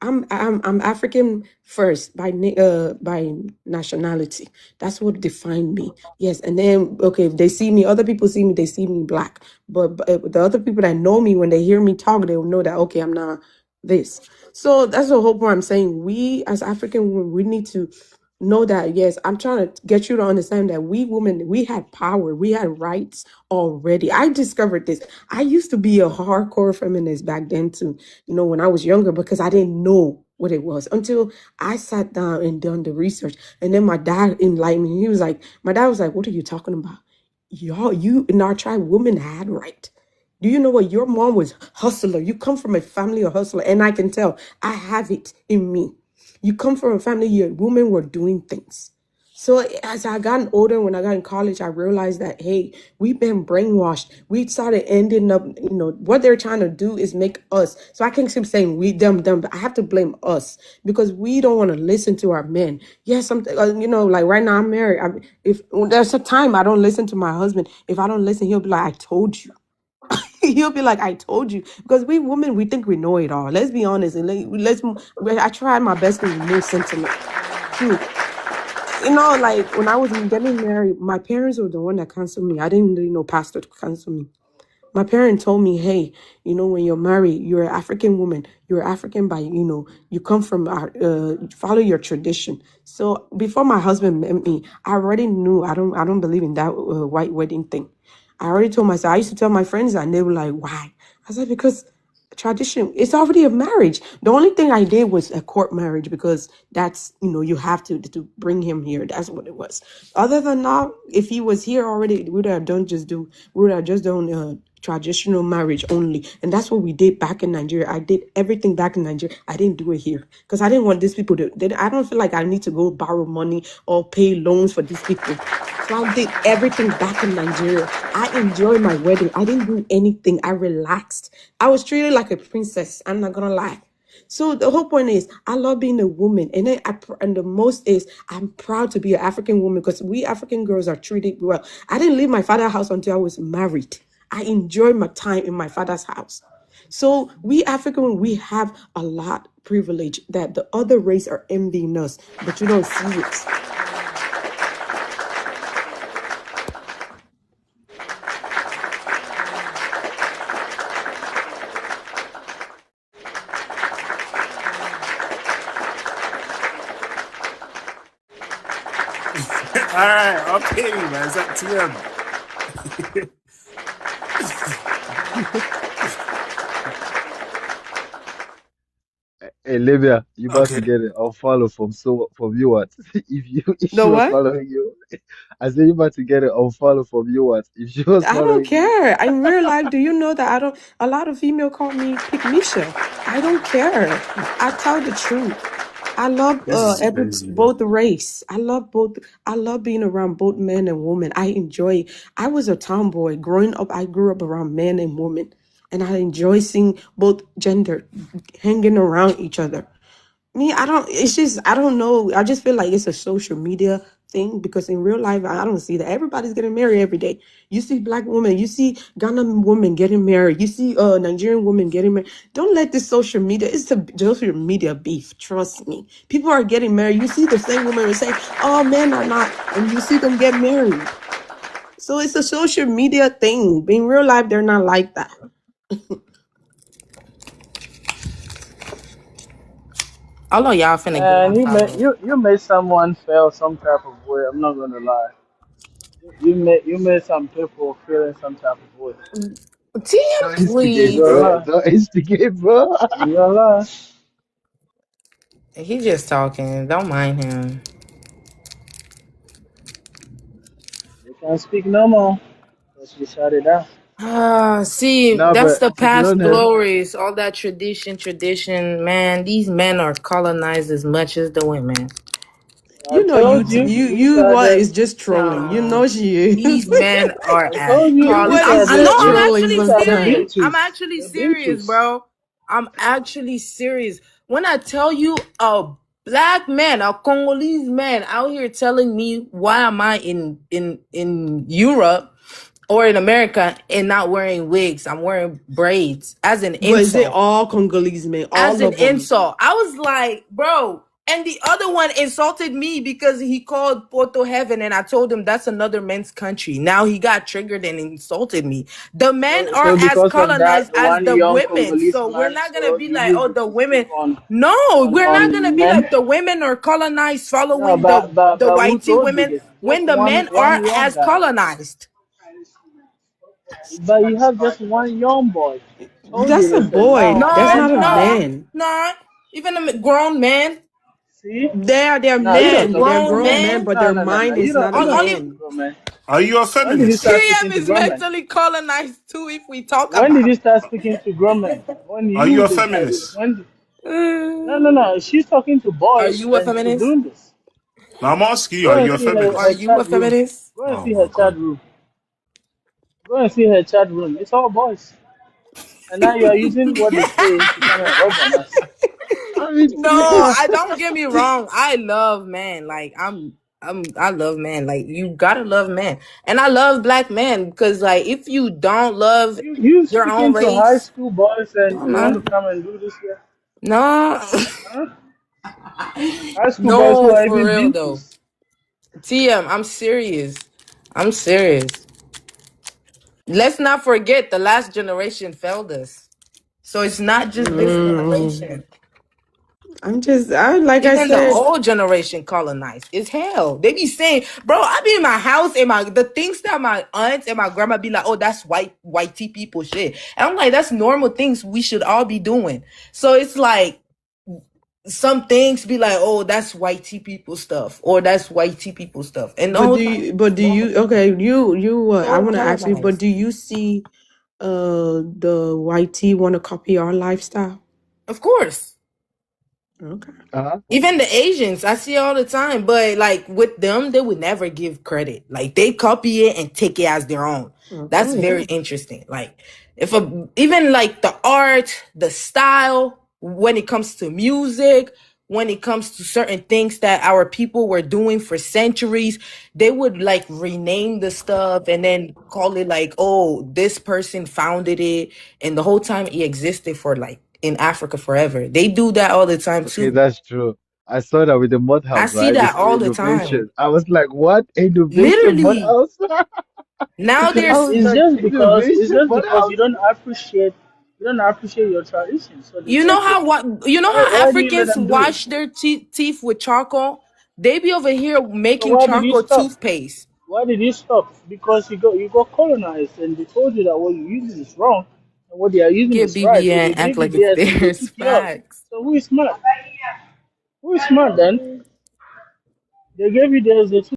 Speaker 3: I'm African first by nationality. That's what defined me. Yes, and then okay, if they see me, other people see me, they see me Black. But the other people that know me, when they hear me talk, they will know that okay, I'm not this. So that's the whole point. I'm saying we as African women, we need to know that. Yes, I'm trying to get you to understand that we women, we had power, we had rights already. I discovered this. I used to be a hardcore feminist back then too, when I was younger, because I didn't know what it was until I sat down and done the research. And then my dad enlightened me. My dad was like, what are you talking about? Y'all, you in our tribe, women had right. Do you know what? Your mom was hustler. You come from a family of hustler, and I can tell I have it in me. You come from a family your women were doing things. So as I gotten older, when I got in college, I realized that, hey, we've been brainwashed. We started ending up, what they're trying to do is make us. So I can't keep saying we, them, but I have to blame us because we don't want to listen to our men. Yes, like right now I'm married. If there's a time I don't listen to my husband, if I don't listen, he'll be like, I told you. He'll be like, I told you. Because we women, we think we know it all. Let's be honest. And I tried my best to remove sentiment. Too. Like when I was getting married, my parents were the one that counseled me. I didn't really know pastor to counsel me. My parent told me, hey, when you're married, you're an African woman. You're African by, you come from, follow your tradition. So before my husband met me, I already knew I don't believe in that white wedding thing. I already told myself, I used to tell my friends that, and they were like, why? I said, because tradition, it's already a marriage. The only thing I did was a court marriage because that's, you have to bring him here. That's what it was. Other than that, if he was here already, we would have just done traditional marriage only. And that's what we did back in Nigeria. I did everything back in Nigeria. I didn't do it here because I didn't want these people I don't feel like I need to go borrow money or pay loans for these people. So I did everything back in Nigeria. I enjoyed my wedding. I didn't do anything. I relaxed. I was treated like a princess. I'm not gonna lie. So the whole point is, I love being a woman, and and the most is, I'm proud to be an African woman because we African girls are treated well. I didn't leave my father's house until I was married. I enjoyed my time in my father's house. So we African women, we have a lot of privilege that the other race are envying us, but you don't see it.
Speaker 6: All right, okay, man. Is that TM?
Speaker 1: Hey, Libya, you about to
Speaker 6: Okay.
Speaker 1: get an unfollow from you what? If
Speaker 3: The
Speaker 1: she was
Speaker 3: what?
Speaker 1: following you, I said you about to get an unfollow from you what? If she was
Speaker 3: I don't
Speaker 1: following you.
Speaker 3: care. In real life, do you know that I don't? A lot of female call me Pick Misha. I don't care. I tell the truth. I love
Speaker 6: This is
Speaker 3: every
Speaker 6: crazy, man.
Speaker 3: both race. I love both. I love being around both men and women. I enjoy. I was a tomboy growing up. I grew up around men and women, and I enjoy seeing both gender hanging around each other. Me, I don't. It's just I don't know. I just feel like it's a social media thing because in real life, I don't see that. Everybody's getting married every day. You see black women, you see Ghana women getting married, you see Nigerian women getting married. Don't let this social media. It's a social media beef. Trust me. People are getting married. You see the same women and say, "Oh, men are not," and you see them get married. So it's a social media thing. In real life, they're not like that.
Speaker 2: All of y'all finna get
Speaker 5: Man,
Speaker 2: on
Speaker 5: you
Speaker 2: fire.
Speaker 5: you made someone feel some type of way. I'm not gonna lie. You made some people feel in some type of way.
Speaker 2: TM,
Speaker 1: Don't
Speaker 5: I'm
Speaker 1: instigate,
Speaker 5: not gonna
Speaker 2: please.
Speaker 1: bro.
Speaker 5: lie.
Speaker 1: Don't instigate, bro.
Speaker 5: I'm not gonna lie.
Speaker 2: He just talking. Don't mind him.
Speaker 5: We can't speak no more. Let's be shut it down.
Speaker 2: Ah, see,
Speaker 1: No,
Speaker 2: that's
Speaker 1: but
Speaker 2: the
Speaker 1: to be
Speaker 2: past
Speaker 1: honest,
Speaker 2: glories. All that tradition. Man, these men are colonized as much as the women.
Speaker 5: I
Speaker 3: You know,
Speaker 5: told you. You
Speaker 3: you
Speaker 5: said
Speaker 3: what
Speaker 5: that.
Speaker 3: is just trolling. You
Speaker 2: No,
Speaker 3: know she is.
Speaker 2: these men are
Speaker 5: I
Speaker 2: as
Speaker 5: told you.
Speaker 3: You
Speaker 5: You
Speaker 3: what
Speaker 2: colonized.
Speaker 5: said
Speaker 3: is
Speaker 2: I
Speaker 5: that.
Speaker 2: know.
Speaker 3: just
Speaker 2: I'm
Speaker 3: trolling
Speaker 2: actually
Speaker 5: These are the
Speaker 2: serious.
Speaker 3: sometimes.
Speaker 2: I'm
Speaker 5: Bintus.
Speaker 2: actually
Speaker 5: The
Speaker 2: serious,
Speaker 5: Bintus.
Speaker 2: bro. I'm actually serious. When I tell you a black man, a Congolese man out here telling me why am I in Europe or in America and not wearing wigs? I'm wearing braids as an
Speaker 3: But is it
Speaker 2: insult.
Speaker 3: all Congolese men?
Speaker 2: As
Speaker 3: All
Speaker 2: an
Speaker 3: of them?
Speaker 2: insult. I was like, bro. And the other one insulted me because he called Porto heaven, and I told him that's another man's country. Now he got triggered and insulted me. The men are
Speaker 5: So
Speaker 2: as
Speaker 5: because of that,
Speaker 2: colonized
Speaker 5: the
Speaker 2: as
Speaker 5: one
Speaker 2: the
Speaker 5: young
Speaker 2: women.
Speaker 5: Congolese
Speaker 2: So we're
Speaker 5: man,
Speaker 2: not gonna
Speaker 5: so
Speaker 2: be
Speaker 5: you
Speaker 2: like,
Speaker 5: use
Speaker 2: oh,
Speaker 5: it
Speaker 2: the
Speaker 5: to speak
Speaker 2: women. No, we're not gonna
Speaker 5: on
Speaker 2: be
Speaker 5: men.
Speaker 2: like the women are colonized
Speaker 5: No,
Speaker 2: following
Speaker 5: but
Speaker 2: the
Speaker 5: who
Speaker 2: whitey
Speaker 5: told you
Speaker 2: women
Speaker 5: this?
Speaker 2: when
Speaker 5: Just
Speaker 2: the
Speaker 5: one
Speaker 2: men
Speaker 5: one
Speaker 2: are
Speaker 5: young
Speaker 2: as
Speaker 5: guy.
Speaker 2: colonized.
Speaker 5: But you have just one young boy. Told you
Speaker 3: That's a
Speaker 5: this, and
Speaker 3: boy.
Speaker 5: now
Speaker 3: That's
Speaker 2: No,
Speaker 5: men
Speaker 3: not a
Speaker 5: are.
Speaker 2: no,
Speaker 3: man.
Speaker 2: no. Even a grown man.
Speaker 5: See?
Speaker 3: They're
Speaker 5: No, you don't
Speaker 3: men.
Speaker 5: talk
Speaker 3: They're
Speaker 5: to
Speaker 2: Grown
Speaker 3: grown
Speaker 5: grown
Speaker 3: men,
Speaker 5: men.
Speaker 2: men.
Speaker 3: but
Speaker 5: No,
Speaker 3: their
Speaker 5: no, no, no.
Speaker 3: mind
Speaker 5: You
Speaker 3: is
Speaker 5: don't
Speaker 3: not a
Speaker 5: you don't
Speaker 2: Only
Speaker 5: speak to
Speaker 3: man.
Speaker 5: grown men.
Speaker 6: Are you a
Speaker 5: When did you
Speaker 6: feminist?
Speaker 5: start speaking
Speaker 2: TM
Speaker 5: to
Speaker 2: is
Speaker 5: grown men?
Speaker 2: mentally colonized too if we talk
Speaker 5: When did
Speaker 2: about.
Speaker 5: you start speaking to grown men? When
Speaker 6: Are
Speaker 5: you
Speaker 6: you a
Speaker 5: decided
Speaker 6: feminist?
Speaker 5: when no no
Speaker 2: Uh,
Speaker 5: no, she's talking to
Speaker 2: are
Speaker 5: boys
Speaker 2: you a
Speaker 5: and she's
Speaker 2: feminist?
Speaker 5: doing this.
Speaker 6: Now I'm asking you,
Speaker 5: Go
Speaker 6: are
Speaker 5: and
Speaker 6: you a
Speaker 5: see
Speaker 2: Are
Speaker 5: her
Speaker 6: feminist?
Speaker 2: you a
Speaker 5: chat room.
Speaker 2: feminist?
Speaker 5: Go and
Speaker 6: Oh
Speaker 5: see her
Speaker 6: my
Speaker 5: chat
Speaker 6: god.
Speaker 5: room. Go and see her chat room. It's all boys. And now you are using what they say to come and rub on us.
Speaker 1: I mean,
Speaker 2: No, I don't get me wrong. I love men. Like I love men. Like you gotta love men, and I love black men because like if you don't love
Speaker 5: You
Speaker 2: your own
Speaker 5: speaking to high
Speaker 2: race,
Speaker 5: school boys and
Speaker 2: no
Speaker 5: you want to
Speaker 2: man,
Speaker 5: come and do this here?
Speaker 2: no,
Speaker 5: Huh? High school boys who
Speaker 2: no,
Speaker 5: are
Speaker 2: for
Speaker 5: even
Speaker 2: real though.
Speaker 5: Bintus.
Speaker 2: TM, I'm serious. I'm serious. Let's not forget the last generation failed us. So it's not just this
Speaker 3: Mm.
Speaker 2: generation.
Speaker 3: Like I
Speaker 2: Even the
Speaker 3: said,
Speaker 2: old generation colonized. It's hell. They be saying, bro, I be in my house and the things that my aunts and my grandma be like, oh, that's whitey people shit. And I'm like, that's normal things we should all be doing. So it's like some things be like, oh, that's whitey people stuff, or that's whitey people stuff. And the whole time
Speaker 3: but
Speaker 2: it's
Speaker 3: do
Speaker 2: normal
Speaker 3: you,
Speaker 2: things.
Speaker 3: okay, you, I
Speaker 2: So
Speaker 3: want to ask you, but
Speaker 2: colonized.
Speaker 3: do you see, the white tea want to copy our lifestyle?
Speaker 2: Of course.
Speaker 3: Okay.
Speaker 1: uh-huh.
Speaker 2: Even the Asians, I see it all the time, but like with them, they would never give credit. Like they copy it and take it as their own. That's
Speaker 3: Okay.
Speaker 2: very interesting. Like if even like the art, the style, when it comes to music, when it comes to certain things that our people were doing for centuries, they would like rename the stuff and then call it like, oh, this person founded it, and the whole time it existed for like in Africa forever. They do that all the time
Speaker 1: Okay,
Speaker 2: too.
Speaker 1: that's true. I saw that with the mud
Speaker 2: I
Speaker 1: house,
Speaker 2: see
Speaker 1: right? This
Speaker 2: that all the time.
Speaker 1: innovation. I was like, what? Innovation mud
Speaker 2: Literally.
Speaker 1: house?
Speaker 2: Now
Speaker 1: I
Speaker 2: there's,
Speaker 1: was
Speaker 5: It's
Speaker 1: like,
Speaker 5: just because
Speaker 1: innovation mud
Speaker 5: you
Speaker 1: house?
Speaker 5: don't appreciate your tradition, so they
Speaker 2: you know
Speaker 5: take it.
Speaker 2: how what you know
Speaker 5: Why
Speaker 2: how
Speaker 5: do you let
Speaker 2: Africans
Speaker 5: them do it?
Speaker 2: wash their teeth with charcoal? They be over here
Speaker 5: So
Speaker 2: making
Speaker 5: why did you
Speaker 2: charcoal
Speaker 5: stop?
Speaker 2: toothpaste.
Speaker 5: Why did you stop? Because you got colonized and they told you that what you're using is wrong and what they are using
Speaker 2: Get
Speaker 5: is right. So
Speaker 2: BBN
Speaker 5: they
Speaker 2: and act
Speaker 5: gave you
Speaker 2: like it's
Speaker 5: theirs and they
Speaker 2: theirs.
Speaker 5: took yours.
Speaker 2: Facts.
Speaker 5: So who is smart? Who is smart then? They gave you theirs, they took